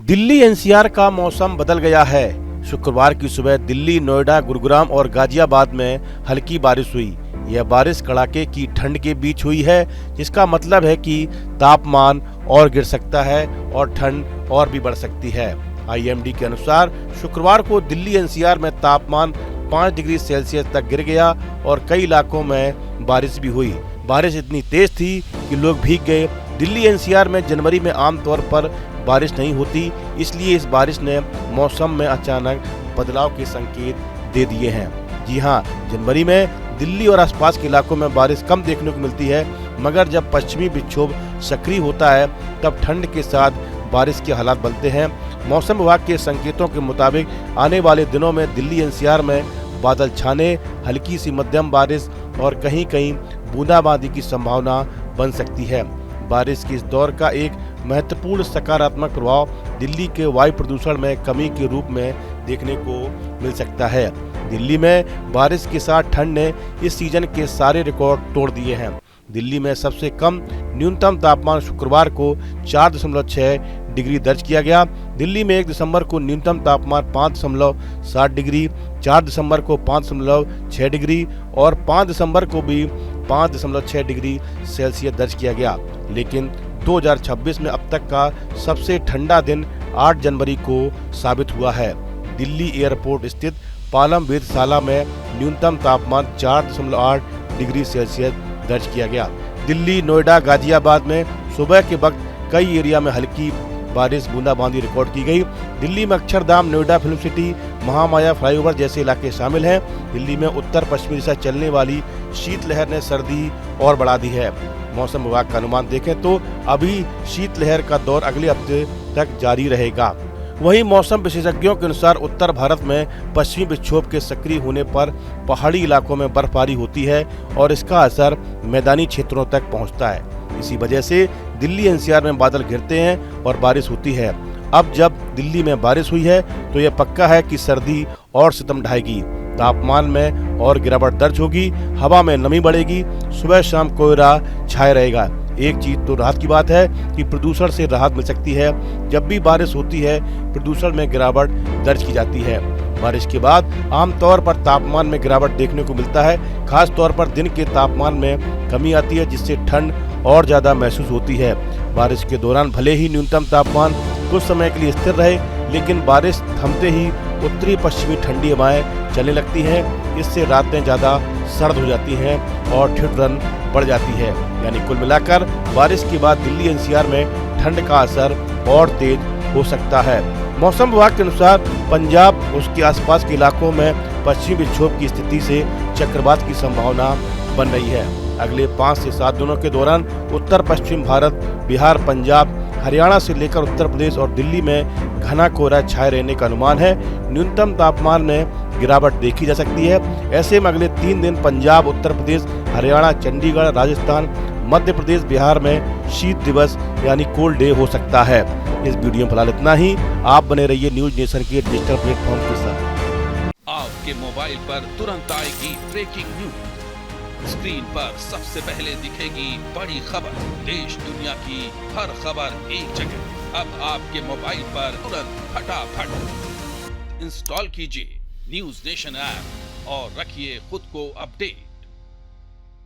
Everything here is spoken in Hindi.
दिल्ली एनसीआर का मौसम बदल गया है। शुक्रवार की सुबह दिल्ली, नोएडा, गुरुग्राम और गाजियाबाद में हल्की बारिश हुई। यह बारिश कड़ाके की ठंड के बीच हुई है, जिसका मतलब है कि तापमान और गिर सकता है और ठंड और भी बढ़ सकती है। आईएमडी के अनुसार शुक्रवार को दिल्ली एनसीआर में तापमान 5 डिग्री सेल्सियस तक गिर गया और कई इलाकों में बारिश भी हुई। बारिश इतनी तेज थी कि लोग भीग गए। दिल्ली एनसीआर में जनवरी में आमतौर पर बारिश नहीं होती, इसलिए इस बारिश ने मौसम में अचानक बदलाव के संकेत दे दिए हैं। जी हां, जनवरी में दिल्ली और आसपास के इलाकों में बारिश कम देखने को मिलती है, मगर जब पश्चिमी विक्षोभ सक्रिय होता है तब ठंड के साथ बारिश के हालात बनते हैं। मौसम विभाग के संकेतों के मुताबिक आने वाले दिनों में दिल्ली एनसीआर में बादल छाने, हल्की सी मध्यम बारिश और कहीं कहीं बूंदाबांदी की संभावना बन सकती है। बारिश के इस दौर का एक महत्वपूर्ण सकारात्मक प्रभाव दिल्ली के वायु प्रदूषण में कमी के रूप में देखने को मिल सकता है। दिल्ली में बारिश के साथ ठंड ने इस सीजन के सारे रिकॉर्ड तोड़ दिए हैं। दिल्ली में सबसे कम न्यूनतम तापमान शुक्रवार को 4.6 डिग्री दर्ज किया गया। दिल्ली में 1 दिसंबर को न्यूनतम तापमान 5.7 डिग्री, 4 दिसंबर को 5.6 डिग्री और 5 दिसंबर को भी 5.6 डिग्री सेल्सियस दर्ज किया गया। लेकिन 2026 में अब तक का सबसे ठंडा दिन 8 जनवरी को साबित हुआ है। दिल्ली एयरपोर्ट स्थित पालम वेधशाला में न्यूनतम तापमान 4.8 डिग्री सेल्सियस दर्ज किया गया। दिल्ली, नोएडा, गाजियाबाद में सुबह के वक्त कई एरिया में हल्की बारिश, बूंदाबांदी रिकॉर्ड की गई। दिल्ली में Akshardham, Noida film city, Mahamaya flyover जैसे इलाके शामिल हैं। दिल्ली में उत्तर पश्चिमी दिशा चलने वाली शीतलहर ने सर्दी और बढ़ा दी है। मौसम विभाग का अनुमान देखें तो अभी शीतलहर का दौर अगले हफ्ते तक जारी रहेगा। वहीं मौसम विशेषज्ञों के अनुसार उत्तर भारत में पश्चिमी विक्षोभ के सक्रिय होने पर पहाड़ी इलाकों में बर्फबारी होती है और इसका असर मैदानी क्षेत्रों तक पहुंचता है। इसी वजह से दिल्ली एनसीआर में बादल घिरते हैं और बारिश होती है। अब जब दिल्ली में बारिश हुई है तो यह पक्का है कि सर्दी और सितम ढाएगी। तापमान में और गिरावट दर्ज होगी, हवा में नमी बढ़ेगी, सुबह शाम कोहरा छाया रहेगा। एक चीज तो राहत की बात है कि प्रदूषण से राहत मिल सकती है। जब भी बारिश होती है प्रदूषण में गिरावट दर्ज की जाती है। बारिश के बाद आमतौर पर तापमान में गिरावट देखने को मिलता है। खास तौर पर दिन के तापमान में कमी आती है, जिससे ठंड और ज्यादा महसूस होती है। बारिश के दौरान भले ही न्यूनतम तापमान कुछ समय के लिए स्थिर रहे, लेकिन बारिश थमते ही उत्तरी पश्चिमी ठंडी हवाएं चलने लगती हैं। इससे रातें ज्यादा सर्द हो जाती हैं और ठिठुरन बढ़ जाती है। यानी कुल मिलाकर बारिश के बाद दिल्ली एनसीआर में ठंड का असर और तेज हो सकता है। मौसम विभाग के अनुसार पंजाब उसके आसपास के इलाकों में पश्चिमी विक्षोभ की स्थिति से चक्रवात की संभावना बन रही है। अगले 5 से 7 दिनों के दौरान उत्तर पश्चिम भारत, बिहार, पंजाब, हरियाणा से लेकर उत्तर प्रदेश और दिल्ली में घना कोहरा छाए रहने का अनुमान है। न्यूनतम तापमान में गिरावट देखी जा सकती है। ऐसे में अगले 3 दिन पंजाब, उत्तर प्रदेश, हरियाणा, चंडीगढ़, राजस्थान, मध्य प्रदेश, बिहार में शीत दिवस यानी कोल्ड डे हो सकता है। इस वीडियो में फिलहाल इतना ही। आप बने रहिए न्यूज नेशन के डिजिटल प्लेटफॉर्म के साथ। आपके मोबाइल पर तुरंत आएगी ब्रेकिंग न्यूज। स्क्रीन पर सबसे पहले दिखेगी बड़ी खबर। देश दुनिया की हर खबर एक जगह। अब आपके मोबाइल पर तुरंत फटाफट इंस्टॉल कीजिए न्यूज नेशन ऐप और रखिए खुद को अपडेट।